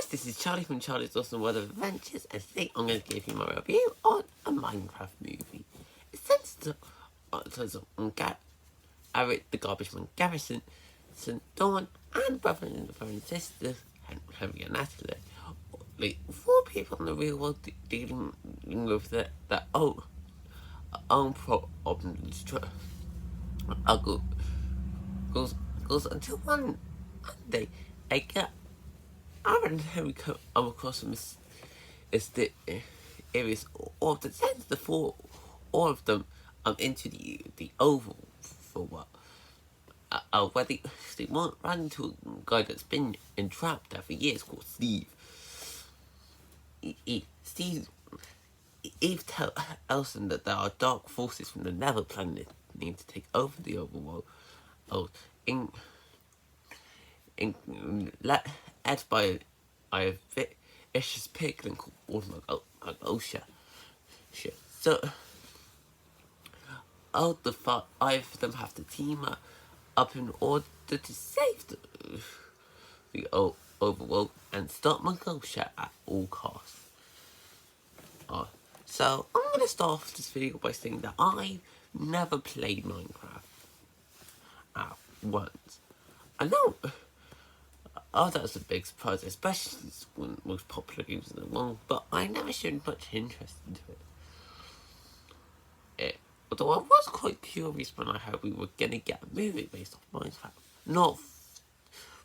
guys, this is Charlie from Charlie's Awesome World of Adventures, and today I'm going to give you my review on a Minecraft movie. It centers on Eric the Garbage Man Garrison, St. Dawn, and brother and sisters, Henry and Natalie. Like, 4 people in the real world dealing with their own problems. Goes until one day, I get Aaron and Henry come across a mysterious orb that sends the 4 all of them into the oval for what? Where they won't run into a guy that's been entrapped there for years called Steve. Eve tells Elson that there are dark forces from the Nether planet need to take over the overworld. Led by a vicious pigling called Magosha. So, all the 5 of them have to team up in order to save the overworld and stop Magosha at all costs. So, I'm going to start off this video by saying that I've never played Minecraft once. I know that's a big surprise, especially since one of the most popular games in the world, but I never showed much interest into it. Although I was quite curious when I heard we were going to get a movie based off Minecraft. Not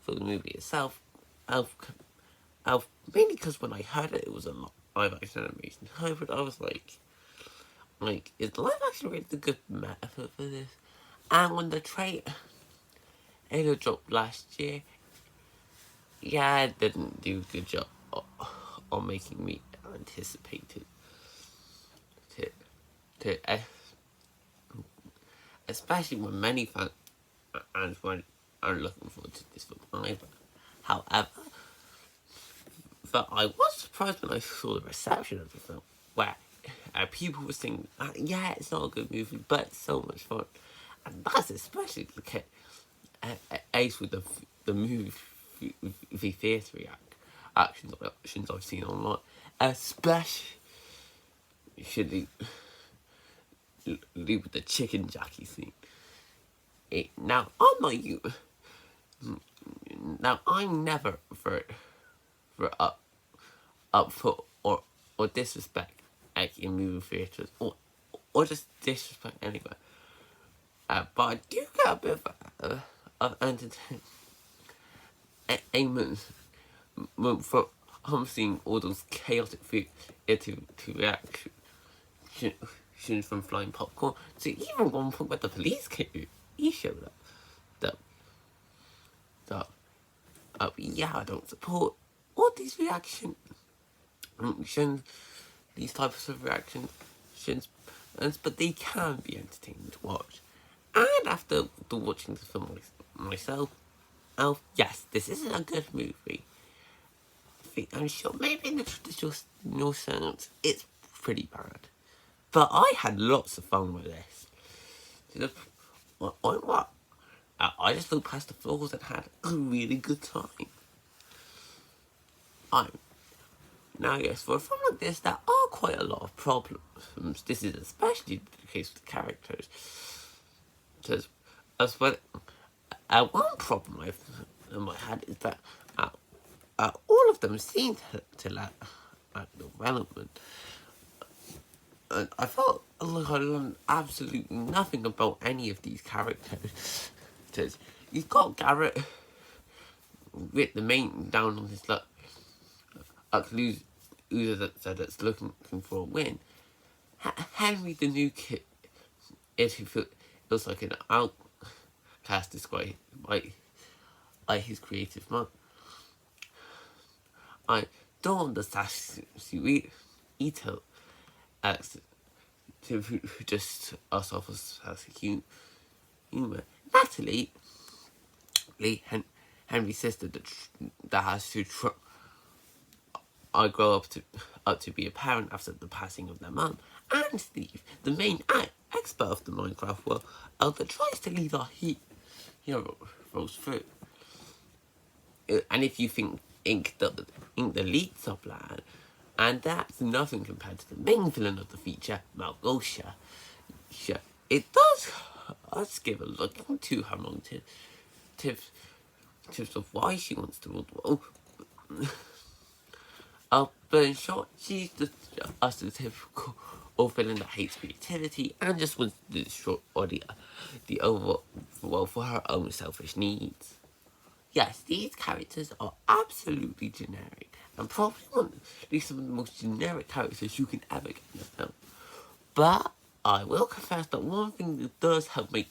for the movie itself, mainly because when I heard it was a live action animation hybrid, I was like, is live action really the good method for this? And when the trailer dropped last year, yeah, it didn't do a good job on making me anticipate it. Especially when many fans are looking forward to this film either. However, but I was surprised when I saw the reception of the film, where people were saying, yeah, it's not a good movie, but it's so much fun. And that's especially the case with the movie theatre actions I've seen online, especially with the chicken Jackie scene. Now I'm never for up for or disrespect in movie theatres or just disrespect anywhere. But I do get a bit of entertainment from seeing all those chaotic reactions from flying popcorn. So even one point where the police came, he showed up. Yeah, I don't support all these reactions, these types of reactions, but they can be entertaining to watch. And after watching the film myself, yes, this isn't a good movie. I'm sure maybe in the traditional sense, it's pretty bad. But I had lots of fun with this. I just looked past the flaws and had a really good time. Now, yes, for a film like this, there are quite a lot of problems. This is especially the case with the characters. One problem I had is that all of them seem to lack development. And I felt like I learned absolutely nothing about any of these characters. You've got Garrett with the main down on his luck, loser that's looking for a win. Henry, the new kid, who feels like an outcast despite his creative mind. I don't the sassy Ito acts who just us off as human. Natalie, Henry's sister that has to I grow up to be a parent after the passing of their mum, and Steve, the main expert of the Minecraft world, that tries to lead our heroes through. And if you think that the leads are bland, and that's nothing compared to the main villain of the feature, Malgosha. It does us give a look into her motives of why she wants to rule the world. But in short, she's just the typical villain that hates creativity and just wants to destroy the overall world for her own selfish needs. Yes, these characters are absolutely generic, and probably one of some of the most generic characters you can ever get in a film. But I will confess that one thing that does help make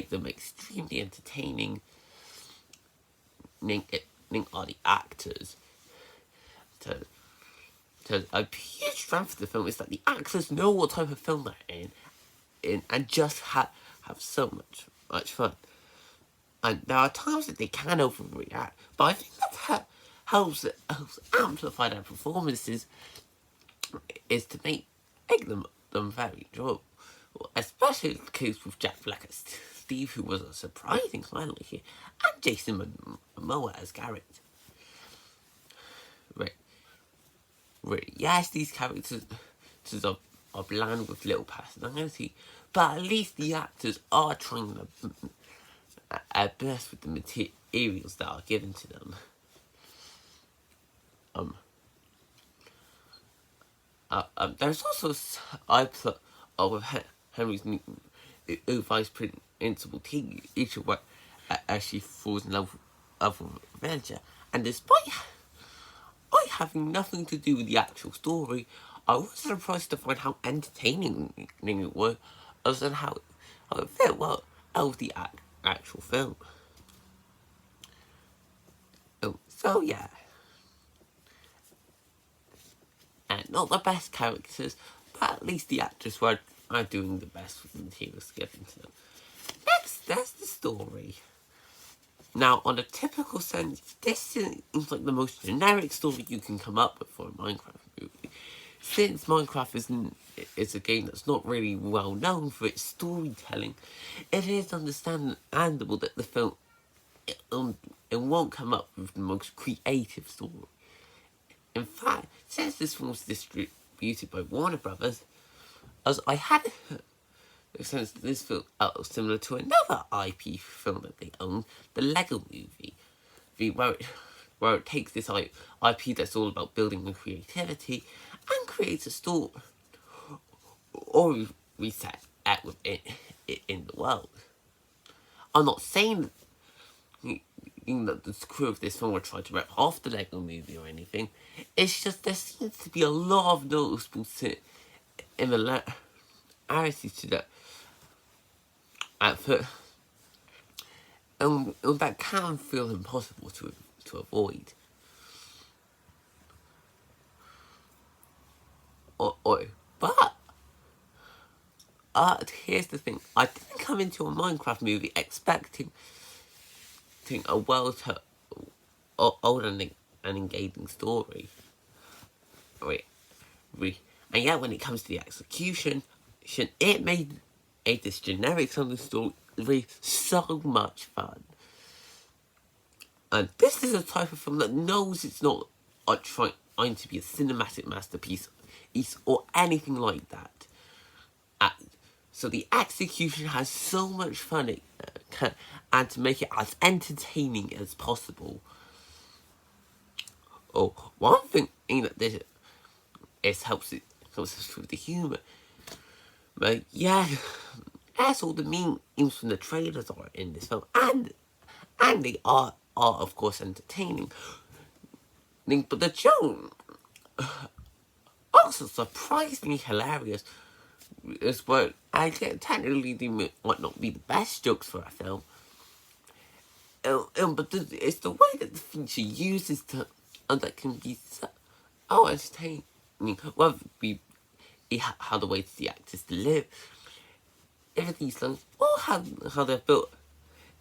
them extremely entertaining are the actors. So a huge strength of the film is that the actors know what type of film they're in and just have so much fun. And there are times that they can overreact, but I think that helps amplify their performances is to make them very enjoyable. Especially in the case with Jack Black as Steve, who was a surprising finally here, and Jason Momoa as Garrett. Yes, these characters are bland with little personality, but at least the actors are trying their best with the materials that are given to them. There's also I put with Henry's new vice principal teacher as she falls in love with Venture, and despite having nothing to do with the actual story, I was surprised to find how entertaining it was, and how it fit well with the actual film. So yeah, and not the best characters, but at least the actors are doing the best with the materials given to them. Next, there's the story. Now, on a typical sense, this seems like the most generic story you can come up with for a Minecraft movie. Since Minecraft is a game that's not really well known for its storytelling, it is understandable that the film it won't come up with the most creative story. In fact, since this film was distributed by Warner Brothers, as I had since this film similar to another IP film that they own, the Lego Movie, where it takes this IP that's all about building and creativity and creates a story or reset within in the world. I'm not saying that the crew of this film would try to rip off the Lego Movie or anything. It's just there seems to be a lot of noticeable similarities to that. That can feel impossible to avoid. But here's the thing: I didn't come into a Minecraft movie expecting a old and engaging story. And yet, when it comes to the execution, it made this generic sounding story so much fun. And this is a type of film that knows it's not trying to be a cinematic masterpiece or anything like that. So the execution has so much fun and to make it as entertaining as possible. One thing that this helps us with the humour. But yeah, as all the memes from the trailers are in this film, and they are of course entertaining. But the joke also surprisingly hilarious as well. I think technically they might not be the best jokes for a film. But it's the way that the feature uses that can be so entertaining. Whether it be how the way the actors live, everything songs, or how they're built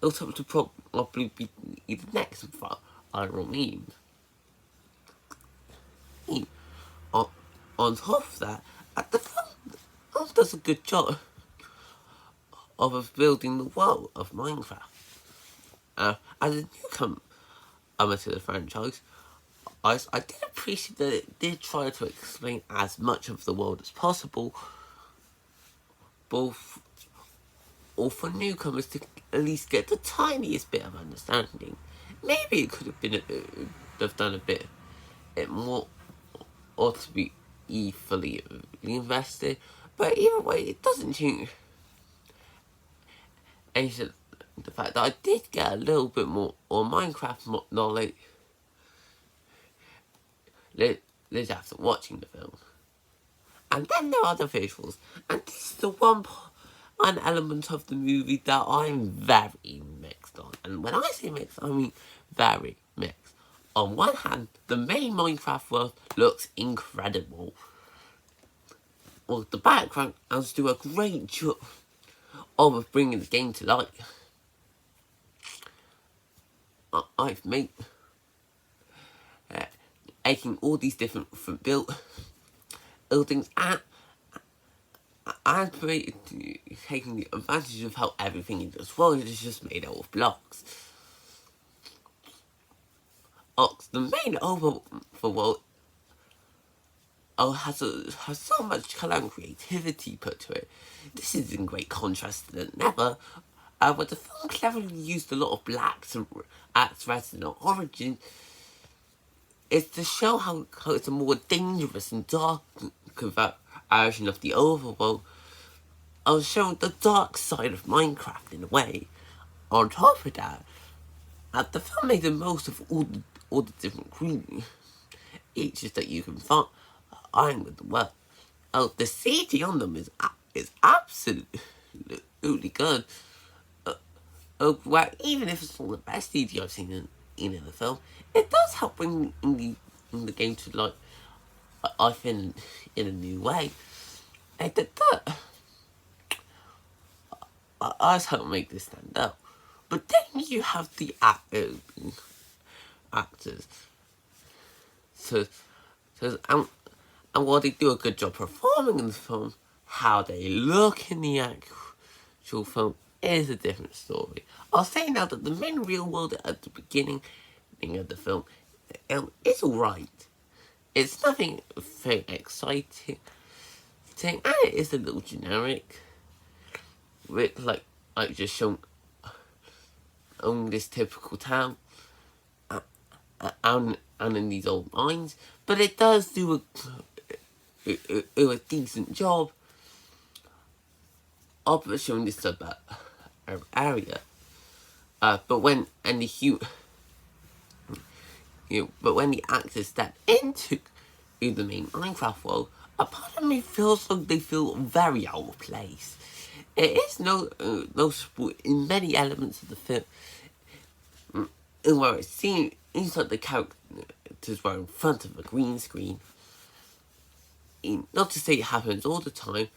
up to probably be the next viral meme. On top of that, the film does a good job of building the world of Minecraft. As a newcomer to the franchise, I did appreciate that it did try to explain as much of the world as possible, both or for newcomers to at least get the tiniest bit of understanding. Maybe it could have been have done a bit more, or to be fully invested. But either way, it doesn't change anything. The fact that I did get a little bit more or Minecraft knowledge after watching the film. And then there are the visuals, and this is the one element of the movie that I'm very mixed on. And when I say mixed, I mean very mixed. On one hand, the main Minecraft world looks incredible. Well, the background has do a great job of bringing the game to life. I've made making all these different buildings and taking the advantage of how everything in this world is just made out of blocks. The main overworld has so much colour and creativity put to it. This is in great contrast to the Nether, where the film cleverly used a lot of blacks and acts rather than origin. It's to show how it's a more dangerous and dark version of the overworld. I was showing the dark side of Minecraft in a way. On top of that, the film made the most of all the different creatures that you can find with the world. Oh, the CG on them is absolutely good. Well, even if it's not the best CG I've seen in the film, it does help bring the game to life. I think in a new way. I just help make this stand out. But then you have the actors. And while they do a good job performing in the film, how they look in the actual film is a different story. I'll say now that the main real world at the beginning of the film is alright. It's nothing very exciting, and it is a little generic. With like just showing on this typical town and in these old mines, but it does do a decent job of showing this area. But when the actors step into the main Minecraft world, a part of me feels like they feel very out of place. It is noticeable in many elements of the film, where it seems like the characters were in front of a green screen. Not to say it happens all the time,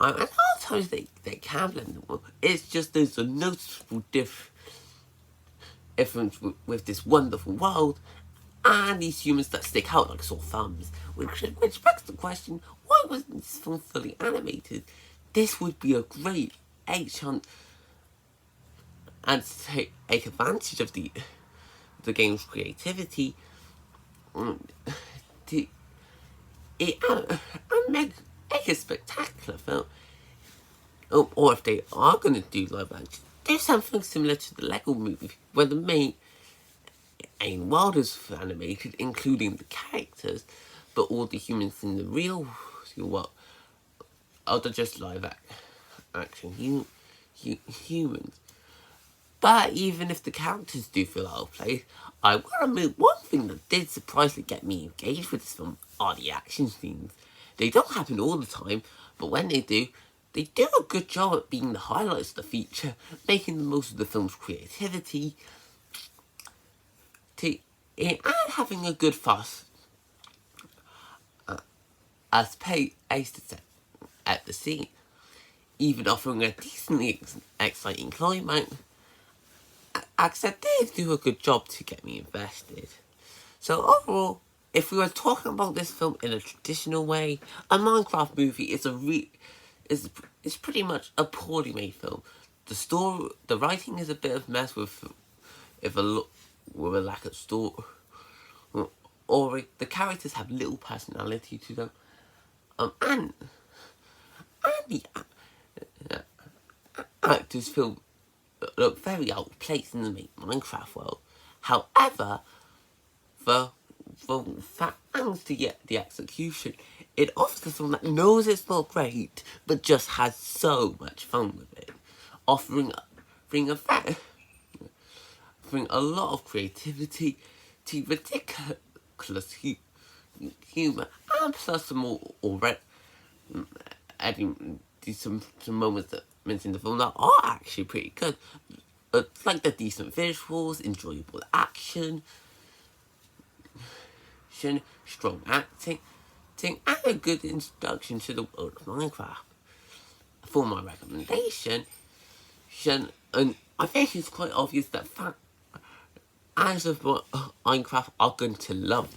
and a lot of times they can blend them well. It's just there's a noticeable difference with this wonderful world and these humans that stick out like sore thumbs, which begs the question, why wasn't this film fully animated? This would be a great chance and to take advantage of the game's creativity to make a spectacular film. Or if they are going to do live action, do something similar to the Lego movie, where the main world is animated, including the characters, but all the humans in the real world are just live action humans. But even if the characters do feel out of place, I will admit one thing that did surprisingly get me engaged with this film are the action scenes. They don't happen all the time, but when they do a good job at being the highlights of the feature, making the most of the film's creativity, and having a good fuss as pace at the scene, even offering a decently exciting climax. Except they do a good job to get me invested. So overall, if we were talking about this film in a traditional way, a Minecraft movie is is pretty much a poorly made film. The writing is a bit of a mess with a lack of story, or the characters have little personality to them, and the actors feel look very out of place in the main Minecraft world. However, thanks to the execution, it offers a film that knows it's not great, but just has so much fun with it, offering a lot of creativity to ridiculous humor, and plus some more already adding some moments in the film that are actually pretty good. Like the decent visuals, enjoyable action, strong acting, and a good introduction to the world of Minecraft. For my recommendation, and I think it's quite obvious that fans of Minecraft are going to love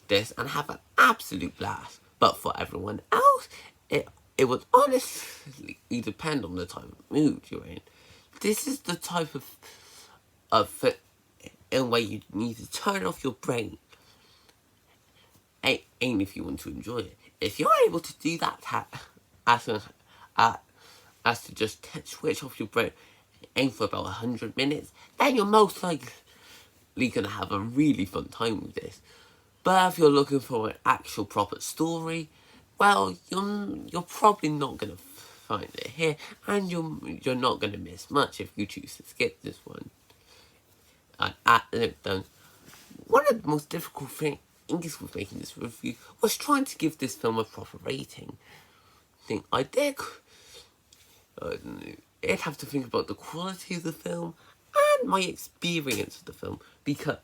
this and have an absolute blast. But for everyone else, it would honestly depend on the type of mood you're in. This is the type of in way you need to turn off your brain, and if you want to enjoy it. If you're able to do that, as to just switch off your brain, aim for about 100 minutes, then you're most likely gonna have a really fun time with this. But if you're looking for an actual proper story, well, you're probably not gonna find it here, and you're not gonna miss much if you choose to skip this one. One of the most difficult things with making this review was trying to give this film a proper rating. I did. I'd have to think about the quality of the film and my experience of the film, because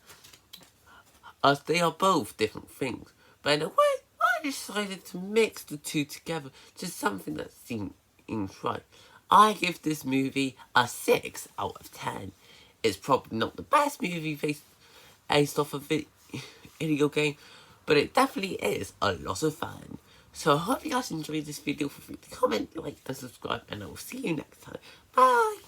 they are both different things. But in a way, I decided to mix the two together to something that seems right. I give this movie a 6 out of 10. It's probably not the best movie based off a video game, but it definitely is a lot of fun. So I hope you guys enjoyed this video. Feel free to comment, like, and subscribe, and I will see you next time. Bye!